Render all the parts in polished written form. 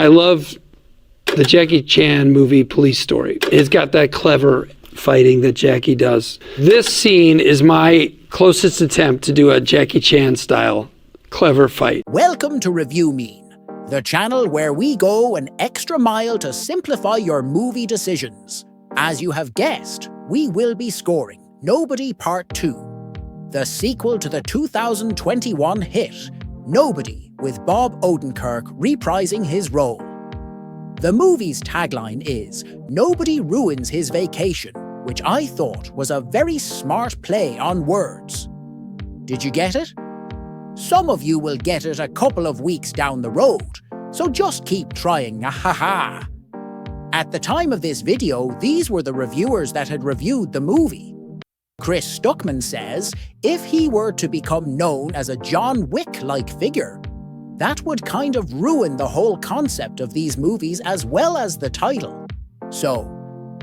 I love the Jackie Chan movie Police Story. It's got that clever fighting that Jackie does. This scene is my closest attempt to do a Jackie Chan style clever fight. Welcome to ReviewMean, the channel where we go an extra mile to simplify your movie decisions. As you have guessed, we will be scoring Nobody Part 2, the sequel to the 2021 hit Nobody, with Bob Odenkirk reprising his role. The movie's tagline is, "Nobody ruins his vacation," which I thought was a very smart play on words. Did you get it? Some of you will get it a couple of weeks down the road, so just keep trying, ahaha. At the time of this video, these were the reviewers that had reviewed the movie. Chris Stuckman says, if he were to become known as a John Wick-like figure, that would kind of ruin the whole concept of these movies as well as the title. So,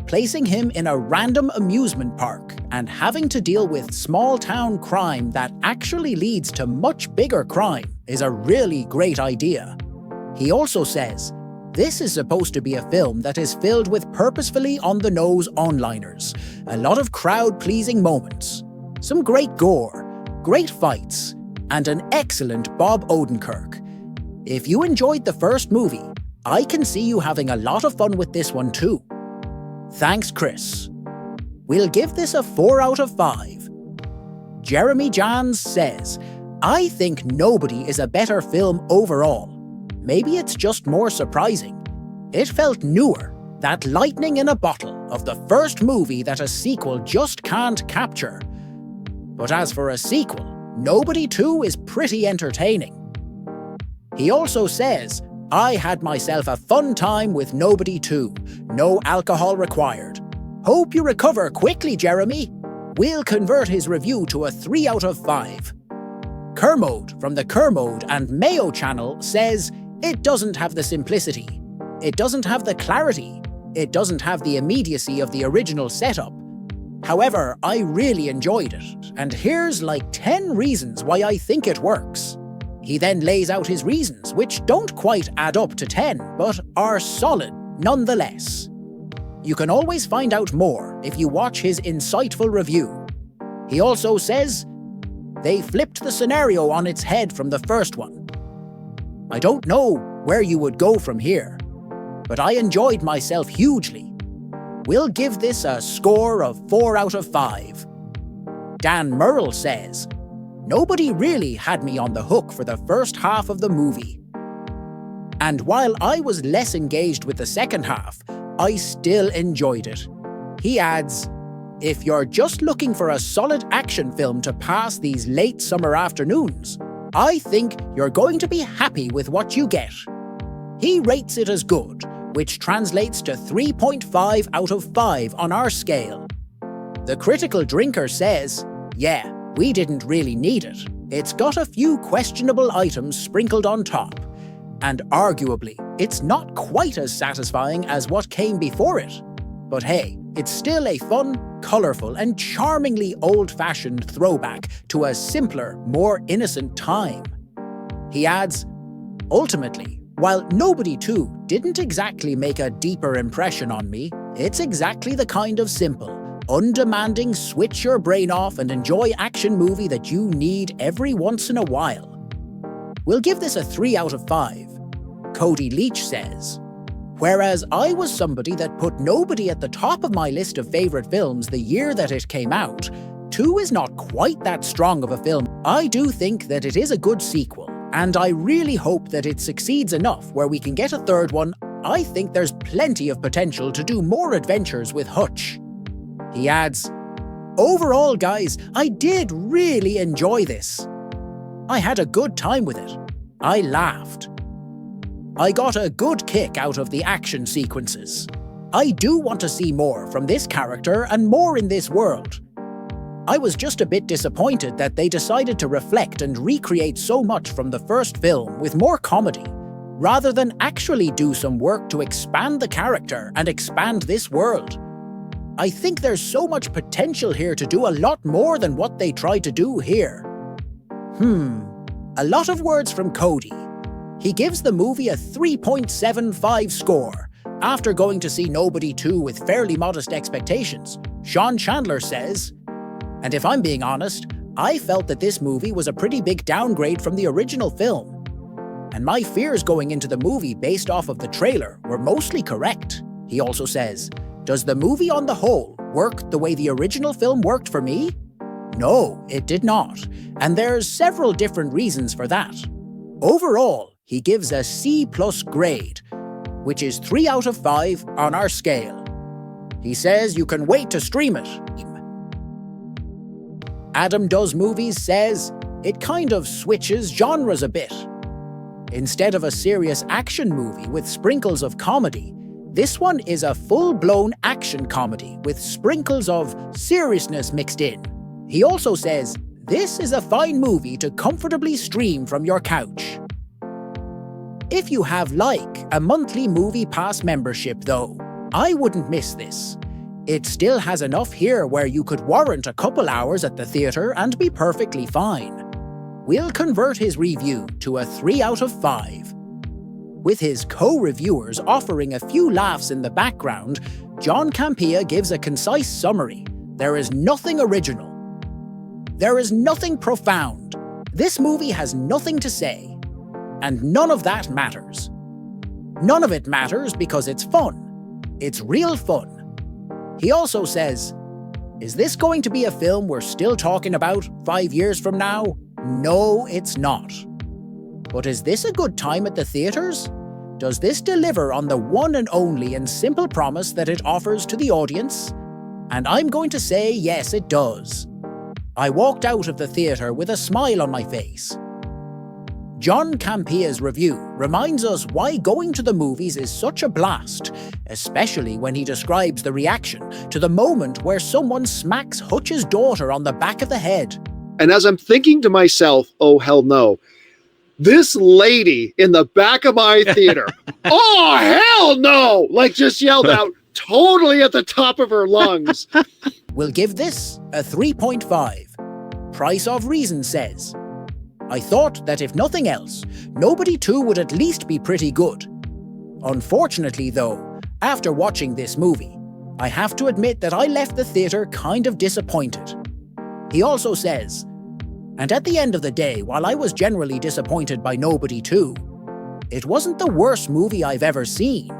placing him in a random amusement park and having to deal with small-town crime that actually leads to much bigger crime is a really great idea. He also says, this is supposed to be a film that is filled with purposefully on-the-nose one-liners, a lot of crowd-pleasing moments, some great gore, great fights, and an excellent Bob Odenkirk. If you enjoyed the first movie, I can see you having a lot of fun with this one too. Thanks, Chris. We'll give this a 4 out of 5. Jeremy Jans says, I think Nobody is a better film overall. Maybe it's just more surprising. It felt newer, that lightning in a bottle of the first movie that a sequel just can't capture. But as for a sequel, Nobody 2 is pretty entertaining. He also says, I had myself a fun time with Nobody 2. No alcohol required. Hope you recover quickly, Jeremy. We'll convert his review to a 3 out of 5. Kermode from the Kermode and Mayo channel says, it doesn't have the simplicity. It doesn't have the clarity. It doesn't have the immediacy of the original setup. However, I really enjoyed it, and here's like 10 reasons why I think it works. He then lays out his reasons, which don't quite add up to 10, but are solid nonetheless. You can always find out more if you watch his insightful review. He also says, they flipped the scenario on its head from the first one. I don't know where you would go from here, but I enjoyed myself hugely. We'll give this a score of 4 out of 5. Dan Murrell says, Nobody really had me on the hook for the first half of the movie. And while I was less engaged with the second half, I still enjoyed it. He adds, if you're just looking for a solid action film to pass these late summer afternoons, I think you're going to be happy with what you get. He rates it as good, which translates to 3.5 out of 5 on our scale. The Critical Drinker says, yeah, we didn't really need it. It's got a few questionable items sprinkled on top, and arguably, it's not quite as satisfying as what came before it. But hey, it's still a fun, colourful, and charmingly old-fashioned throwback to a simpler, more innocent time. He adds, ultimately, while Nobody 2 didn't exactly make a deeper impression on me, it's exactly the kind of simple, undemanding switch your brain off and enjoy action movie that you need every once in a while. We'll give this a 3 out of 5. Cody Leach says, whereas I was somebody that put Nobody at the top of my list of favourite films the year that it came out, 2 is not quite that strong of a film. I do think that it is a good sequel, and I really hope that it succeeds enough where we can get a third one. I think there's plenty of potential to do more adventures with Hutch. He adds, overall, guys, I did really enjoy this. I had a good time with it. I laughed. I got a good kick out of the action sequences. I do want to see more from this character and more in this world. I was just a bit disappointed that they decided to reflect and recreate so much from the first film with more comedy, rather than actually do some work to expand the character and expand this world. I think there's so much potential here to do a lot more than what they tried to do here. A lot of words from Cody. He gives the movie a 3.75 score. After going to see Nobody 2 with fairly modest expectations, Sean Chandler says, "And if I'm being honest, I felt that this movie was a pretty big downgrade from the original film. And my fears going into the movie based off of the trailer were mostly correct." He also says, "Does the movie on the whole work the way the original film worked for me? No, it did not, and there's several different reasons for that. Overall, he gives a C+ grade, which is 3 out of 5 on our scale. He says you can wait to stream it." Adam Does Movies says it kind of switches genres a bit. Instead of a serious action movie with sprinkles of comedy, this one is a full-blown action comedy with sprinkles of seriousness mixed in. He also says, "This is a fine movie to comfortably stream from your couch." If you have a monthly Movie Pass membership though, I wouldn't miss this. It still has enough here where you could warrant a couple hours at the theatre and be perfectly fine. We'll convert his review to a 3 out of 5. With his co-reviewers offering a few laughs in the background, John Campea gives a concise summary. There is nothing original. There is nothing profound. This movie has nothing to say. And none of that matters. None of it matters because it's fun. It's real fun. He also says, "Is this going to be a film we're still talking about 5 years from now? No, it's not. But is this a good time at the theatres? Does this deliver on the one and only and simple promise that it offers to the audience?" And I'm going to say yes, it does. I walked out of the theatre with a smile on my face. John Campea's review reminds us why going to the movies is such a blast, especially when he describes the reaction to the moment where someone smacks Hutch's daughter on the back of the head. And as I'm thinking to myself, oh hell no, this lady in the back of my theater, oh hell no, like just yelled out totally at the top of her lungs. We'll give this a 3.5. Price of Reason says, "I thought that if nothing else, Nobody 2 would at least be pretty good. Unfortunately though, after watching this movie, I have to admit that I left the theatre kind of disappointed." He also says, "And at the end of the day, while I was generally disappointed by Nobody 2, it wasn't the worst movie I've ever seen.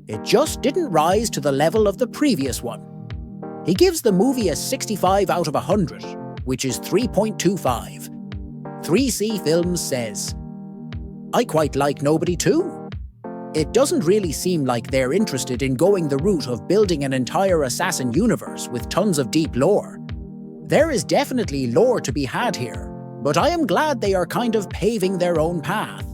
It just didn't rise to the level of the previous one." He gives the movie a 65 out of 100, which is 3.25. 3C Films says, "I quite like Nobody 2. It doesn't really seem like they're interested in going the route of building an entire assassin universe with tons of deep lore. There is definitely lore to be had here, but I am glad they are kind of paving their own path."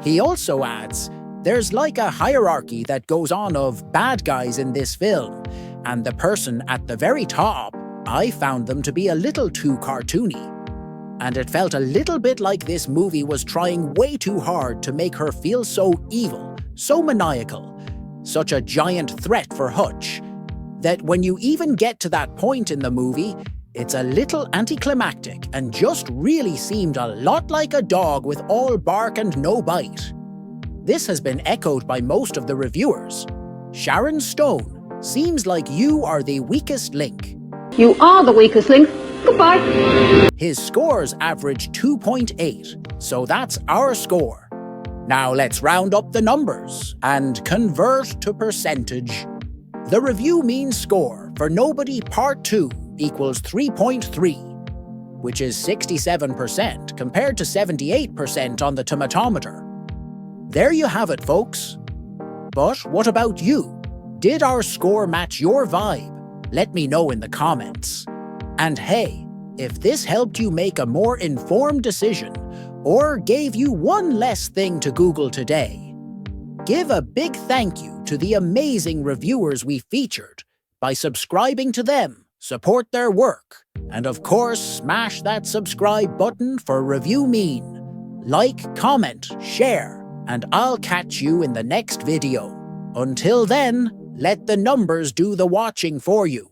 He also adds, "There's like a hierarchy that goes on of bad guys in this film, and the person at the very top, I found them to be a little too cartoony. And it felt a little bit like this movie was trying way too hard to make her feel so evil, so maniacal, such a giant threat for Hutch, that when you even get to that point in the movie, it's a little anticlimactic and just really seemed a lot like a dog with all bark and no bite." This has been echoed by most of the reviewers. Sharon Stone, "Seems like you are the weakest link." You are the weakest link. Goodbye. His scores average 2.8, so that's our score. Now let's round up the numbers and convert to percentage. The ReviewMean score for Nobody Part 2 equals 3.3, which is 67% compared to 78% on the tomatometer. There you have it, folks. But what about you? Did our score match your vibe? Let me know in the comments. And hey, if this helped you make a more informed decision, or gave you one less thing to Google today, give a big thank you to the amazing reviewers we featured by subscribing to them, support their work, and of course smash that subscribe button for ReviewMean. Like, comment, share, and I'll catch you in the next video. Until then, let the numbers do the watching for you.